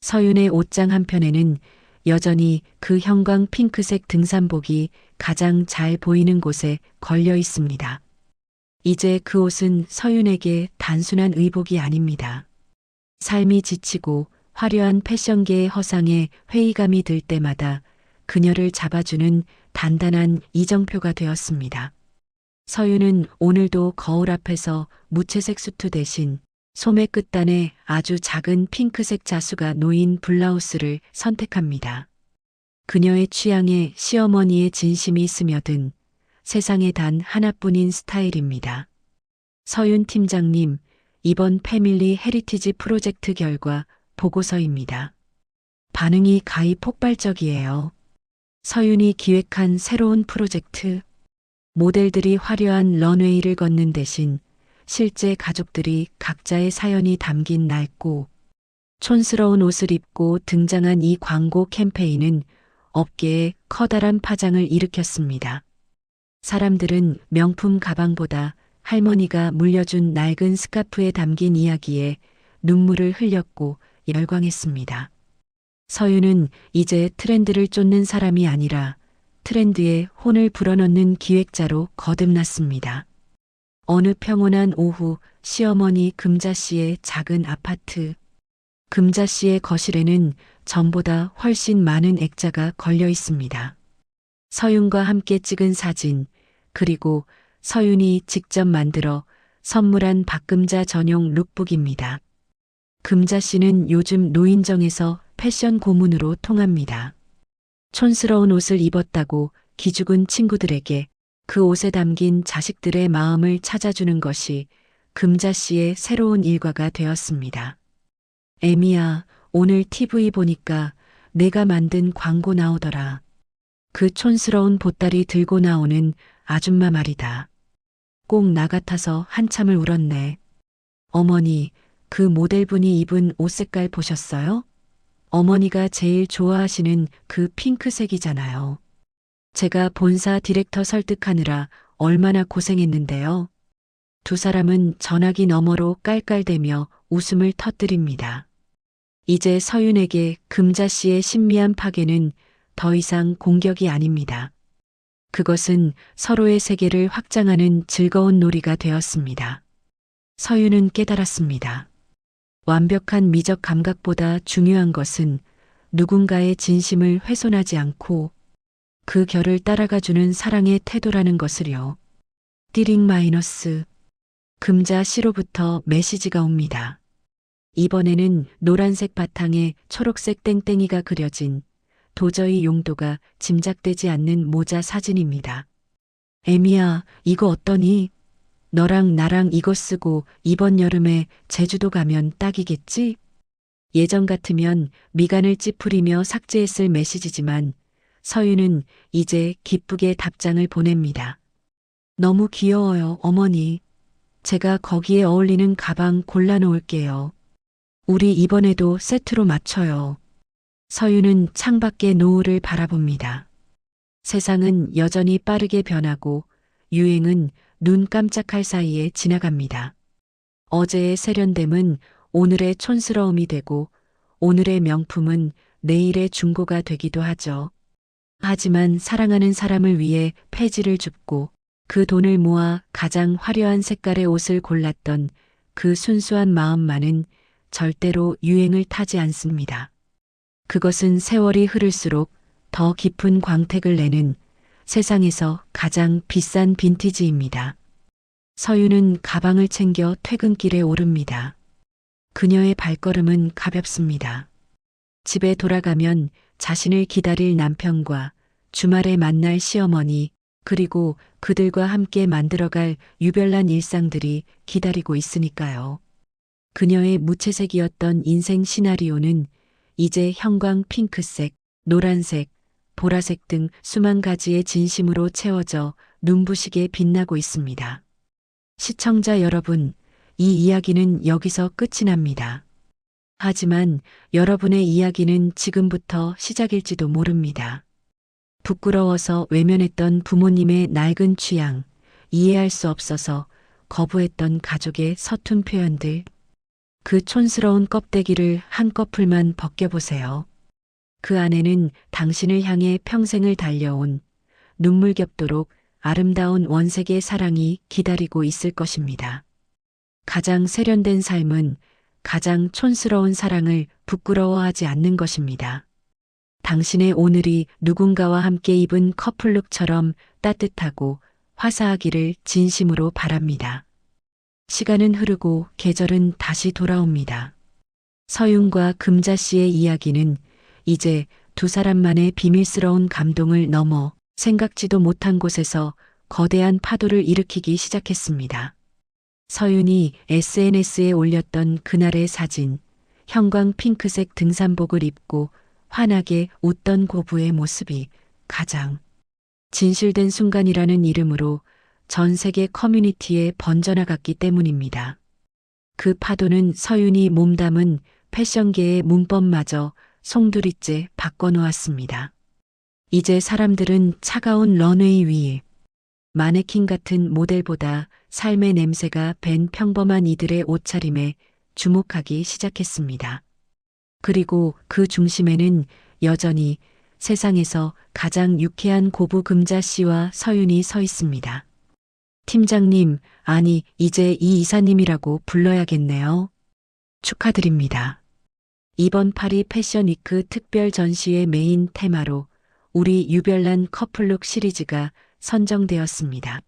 서윤의 옷장 한편에는 여전히 그 형광 핑크색 등산복이 가장 잘 보이는 곳에 걸려 있습니다. 이제 그 옷은 서윤에게 단순한 의복이 아닙니다. 삶이 지치고 화려한 패션계의 허상에 회의감이 들 때마다 그녀를 잡아주는 단단한 이정표가 되었습니다. 서윤은 오늘도 거울 앞에서 무채색 수트 대신 소매 끝단에 아주 작은 핑크색 자수가 놓인 블라우스를 선택합니다. 그녀의 취향에 시어머니의 진심이 스며든 세상에 단 하나뿐인 스타일입니다. 서윤 팀장님, 이번 패밀리 헤리티지 프로젝트 결과 보고서입니다. 반응이 가히 폭발적이에요. 서윤이 기획한 새로운 프로젝트. 모델들이 화려한 런웨이를 걷는 대신 실제 가족들이 각자의 사연이 담긴 낡고 촌스러운 옷을 입고 등장한 이 광고 캠페인은 업계에 커다란 파장을 일으켰습니다. 사람들은 명품 가방보다 할머니가 물려준 낡은 스카프에 담긴 이야기에 눈물을 흘렸고 열광했습니다. 서윤은 이제 트렌드를 쫓는 사람이 아니라 트렌드에 혼을 불어넣는 기획자로 거듭났습니다. 어느 평온한 오후 시어머니 금자 씨의 작은 아파트. 금자 씨의 거실에는 전보다 훨씬 많은 액자가 걸려 있습니다. 서윤과 함께 찍은 사진, 그리고 서윤이 직접 만들어 선물한 박금자 전용 룩북입니다. 금자 씨는 요즘 노인정에서 패션 고문으로 통합니다. 촌스러운 옷을 입었다고 기죽은 친구들에게 그 옷에 담긴 자식들의 마음을 찾아주는 것이 금자 씨의 새로운 일과가 되었습니다. 애미야, 오늘 TV 보니까 내가 만든 광고 나오더라. 그 촌스러운 보따리 들고 나오는 아줌마 말이다. 꼭 나 같아서 한참을 울었네. 어머니, 그 모델분이 입은 옷 색깔 보셨어요? 어머니가 제일 좋아하시는 그 핑크색이잖아요. 제가 본사 디렉터 설득하느라 얼마나 고생했는데요. 두 사람은 전화기 너머로 깔깔대며 웃음을 터뜨립니다. 이제 서윤에게 금자 씨의 신미한 파괴는 더 이상 공격이 아닙니다. 그것은 서로의 세계를 확장하는 즐거운 놀이가 되었습니다. 서윤은 깨달았습니다. 완벽한 미적 감각보다 중요한 것은 누군가의 진심을 훼손하지 않고 그 결을 따라가주는 사랑의 태도라는 것을요. 띠링 마이너스. 금자 씨로부터 메시지가 옵니다. 이번에는 노란색 바탕에 초록색 땡땡이가 그려진 도저히 용도가 짐작되지 않는 모자 사진입니다. 애미야, 이거 어떠니? 너랑 나랑 이거 쓰고 이번 여름에 제주도 가면 딱이겠지? 예전 같으면 미간을 찌푸리며 삭제했을 메시지지만 서윤은 이제 기쁘게 답장을 보냅니다. 너무 귀여워요, 어머니. 제가 거기에 어울리는 가방 골라놓을게요. 우리 이번에도 세트로 맞춰요. 서윤은 창밖의 노을을 바라봅니다. 세상은 여전히 빠르게 변하고 유행은 눈 깜짝할 사이에 지나갑니다. 어제의 세련됨은 오늘의 촌스러움이 되고 오늘의 명품은 내일의 중고가 되기도 하죠. 하지만 사랑하는 사람을 위해 폐지를 줍고 그 돈을 모아 가장 화려한 색깔의 옷을 골랐던 그 순수한 마음만은 절대로 유행을 타지 않습니다. 그것은 세월이 흐를수록 더 깊은 광택을 내는 세상에서 가장 비싼 빈티지입니다. 서윤은 가방을 챙겨 퇴근길에 오릅니다. 그녀의 발걸음은 가볍습니다. 집에 돌아가면 자신을 기다릴 남편과 주말에 만날 시어머니, 그리고 그들과 함께 만들어갈 유별난 일상들이 기다리고 있으니까요. 그녀의 무채색이었던 인생 시나리오는 이제 형광 핑크색, 노란색, 보라색 등 수만 가지의 진심으로 채워져 눈부시게 빛나고 있습니다. 시청자 여러분, 이 이야기는 여기서 끝이 납니다. 하지만 여러분의 이야기는 지금부터 시작일지도 모릅니다. 부끄러워서 외면했던 부모님의 낡은 취향, 이해할 수 없어서 거부했던 가족의 서툰 표현들, 그 촌스러운 껍데기를 한꺼풀만 벗겨보세요. 그 안에는 당신을 향해 평생을 달려온 눈물겹도록 아름다운 원색의 사랑이 기다리고 있을 것입니다. 가장 세련된 삶은 가장 촌스러운 사랑을 부끄러워하지 않는 것입니다. 당신의 오늘이 누군가와 함께 입은 커플룩처럼 따뜻하고 화사하기를 진심으로 바랍니다. 시간은 흐르고 계절은 다시 돌아옵니다. 서윤과 금자 씨의 이야기는 이제 두 사람만의 비밀스러운 감동을 넘어 생각지도 못한 곳에서 거대한 파도를 일으키기 시작했습니다. 서윤이 SNS에 올렸던 그날의 사진, 형광 핑크색 등산복을 입고 환하게 웃던 고부의 모습이 가장 진실된 순간이라는 이름으로 전 세계 커뮤니티에 번져나갔기 때문입니다. 그 파도는 서윤이 몸담은 패션계의 문법마저 송두리째 바꿔놓았습니다. 이제 사람들은 차가운 런웨이 위에 마네킹 같은 모델보다 삶의 냄새가 밴 평범한 이들의 옷차림에 주목하기 시작했습니다. 그리고 그 중심에는 여전히 세상에서 가장 유쾌한 고부 금자 씨와 서윤이 서 있습니다. 팀장님, 아니, 이제 이 이사님이라고 불러야겠네요. 축하드립니다. 이번 파리 패션 위크 특별 전시회 메인 테마로 우리 유별난 커플룩 시리즈가 선정되었습니다.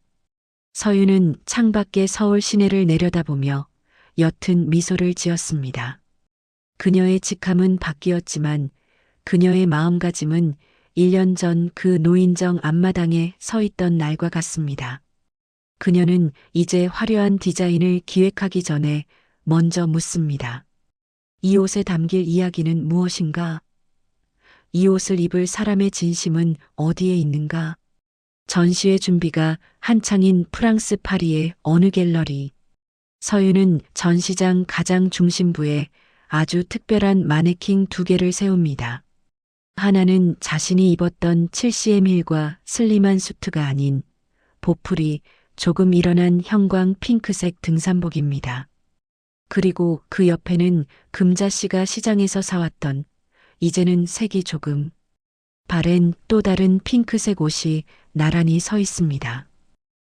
서윤은 창밖의 서울 시내를 내려다보며 옅은 미소를 지었습니다. 그녀의 직함은 바뀌었지만 그녀의 마음가짐은 1년 전 그 노인정 앞마당에 서 있던 날과 같습니다. 그녀는 이제 화려한 디자인을 기획하기 전에 먼저 묻습니다. 이 옷에 담길 이야기는 무엇인가? 이 옷을 입을 사람의 진심은 어디에 있는가? 전시회 준비가 한창인 프랑스 파리의 어느 갤러리. 서윤은 전시장 가장 중심부에 아주 특별한 마네킹 2개를 세웁니다. 하나는 자신이 입었던 7cm 힐과 슬림한 수트가 아닌 보풀이 조금 일어난 형광 핑크색 등산복입니다. 그리고 그 옆에는 금자 씨가 시장에서 사왔던 이제는 색이 조금 바랜 또 다른 핑크색 옷이 나란히 서 있습니다.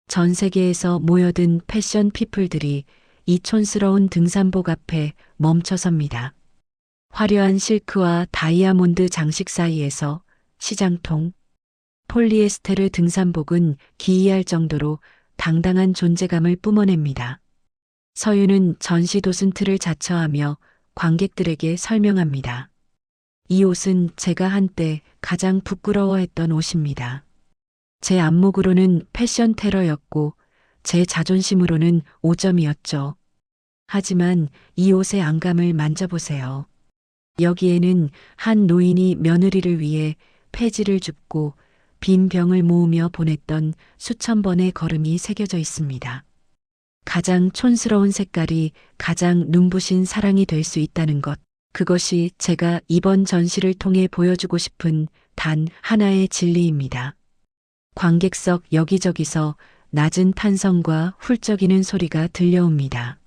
전 세계에서 모여든 패션 피플들이 이 촌스러운 등산복 앞에 멈춰섭니다. 화려한 실크와 다이아몬드 장식 사이에서 시장통, 폴리에스테르 등산복은 기이할 정도로 당당한 존재감을 뿜어냅니다. 서윤은 전시 도슨트를 자처하며 관객들에게 설명합니다. 이 옷은 제가 한때 가장 부끄러워했던 옷입니다. 제 안목으로는 패션 테러였고 제 자존심으로는 5점이었죠. 하지만 이 옷의 안감을 만져보세요. 여기에는 한 노인이 며느리를 위해 폐지를 줍고 빈 병을 모으며 보냈던 수천 번의 걸음이 새겨져 있습니다. 가장 촌스러운 색깔이 가장 눈부신 사랑이 될 수 있다는 것. 그것이 제가 이번 전시를 통해 보여주고 싶은 단 하나의 진리입니다. 관객석 여기저기서 낮은 탄성과 훌쩍이는 소리가 들려옵니다.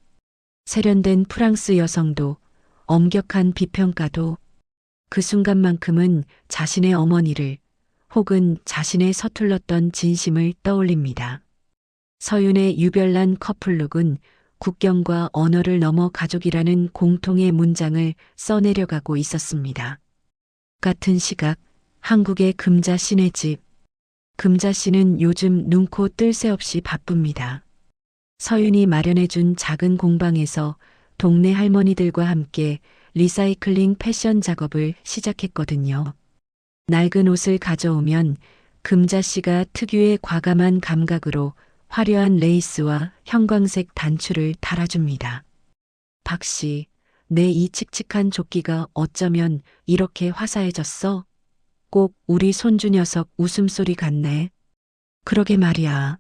세련된 프랑스 여성도 엄격한 비평가도 그 순간만큼은 자신의 어머니를 혹은 자신의 서툴렀던 진심을 떠올립니다. 서윤의 유별난 커플룩은 국경과 언어를 넘어 가족이라는 공통의 문장을 써내려가고 있었습니다. 같은 시각 한국의 금자 씨네 집. 금자 씨는 요즘 눈코 뜰 새 없이 바쁩니다. 서윤이 마련해준 작은 공방에서 동네 할머니들과 함께 리사이클링 패션 작업을 시작했거든요. 낡은 옷을 가져오면 금자 씨가 특유의 과감한 감각으로 화려한 레이스와 형광색 단추를 달아줍니다. 박 씨, 내 이 칙칙한 조끼가 어쩌면 이렇게 화사해졌어? 꼭 우리 손주 녀석 웃음소리 같네. 그러게 말이야.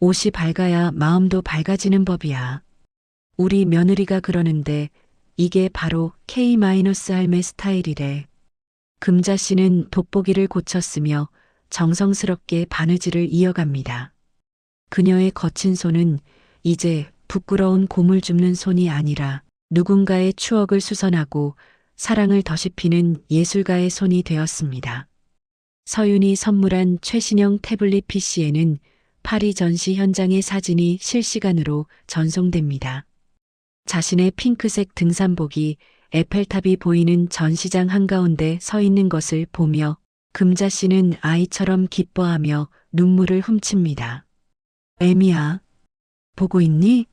옷이 밝아야 마음도 밝아지는 법이야. 우리 며느리가 그러는데 이게 바로 K-할매 스타일이래. 금자 씨는 돋보기를 고쳤으며 정성스럽게 바느질을 이어갑니다. 그녀의 거친 손은 이제 부끄러운 곰을 줍는 손이 아니라 누군가의 추억을 수선하고 사랑을 더씹히는 예술가의 손이 되었습니다. 서윤이 선물한 최신형 태블릿 PC에는 파리 전시 현장의 사진이 실시간으로 전송됩니다. 자신의 핑크색 등산복이 에펠탑이 보이는 전시장 한가운데 서 있는 것을 보며 금자 씨는 아이처럼 기뻐하며 눈물을 훔칩니다. 애미야, 보고 있니?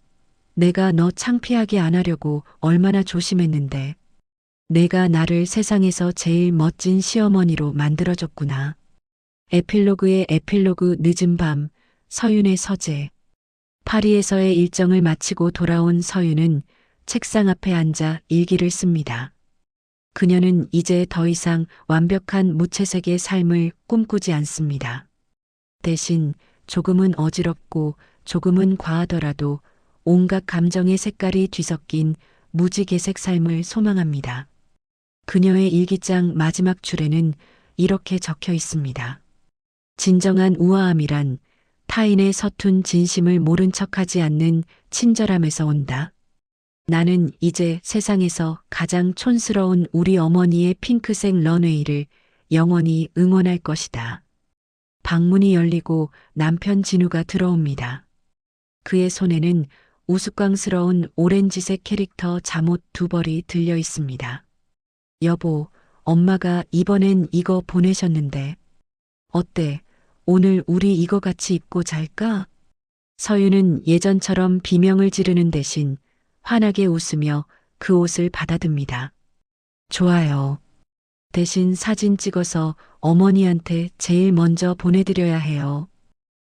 내가 너 창피하게 안 하려고 얼마나 조심했는데. 내가 나를 세상에서 제일 멋진 시어머니로 만들어줬구나. 에필로그의 에필로그 늦은 밤, 서윤의 서재. 파리에서의 일정을 마치고 돌아온 서윤은 책상 앞에 앉아 일기를 씁니다. 그녀는 이제 더 이상 완벽한 무채색의 삶을 꿈꾸지 않습니다. 대신 조금은 어지럽고 조금은 과하더라도 온갖 감정의 색깔이 뒤섞인 무지개색 삶을 소망합니다. 그녀의 일기장 마지막 줄에는 이렇게 적혀 있습니다. 진정한 우아함이란 타인의 서툰 진심을 모른 척하지 않는 친절함에서 온다. 나는 이제 세상에서 가장 촌스러운 우리 어머니의 핑크색 런웨이를 영원히 응원할 것이다. 방문이 열리고 남편 진우가 들어옵니다. 그의 손에는 우스꽝스러운 오렌지색 캐릭터 잠옷 2벌이 들려 있습니다. 여보, 엄마가 이번엔 이거 보내셨는데. 어때? 오늘 우리 이거 같이 입고 잘까? 서윤은 예전처럼 비명을 지르는 대신 환하게 웃으며 그 옷을 받아듭니다. 좋아요. 대신 사진 찍어서 어머니한테 제일 먼저 보내드려야 해요.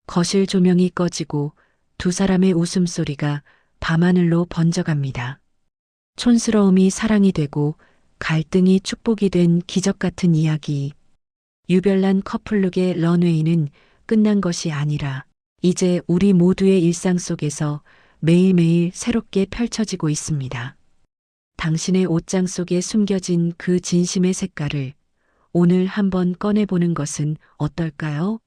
거실 조명이 꺼지고 두 사람의 웃음소리가 밤하늘로 번져갑니다. 촌스러움이 사랑이 되고 갈등이 축복이 된 기적 같은 이야기. 유별난 커플룩의 런웨이는 끝난 것이 아니라 이제 우리 모두의 일상 속에서 매일매일 새롭게 펼쳐지고 있습니다. 당신의 옷장 속에 숨겨진 그 진심의 색깔을 오늘 한번 꺼내보는 것은 어떨까요?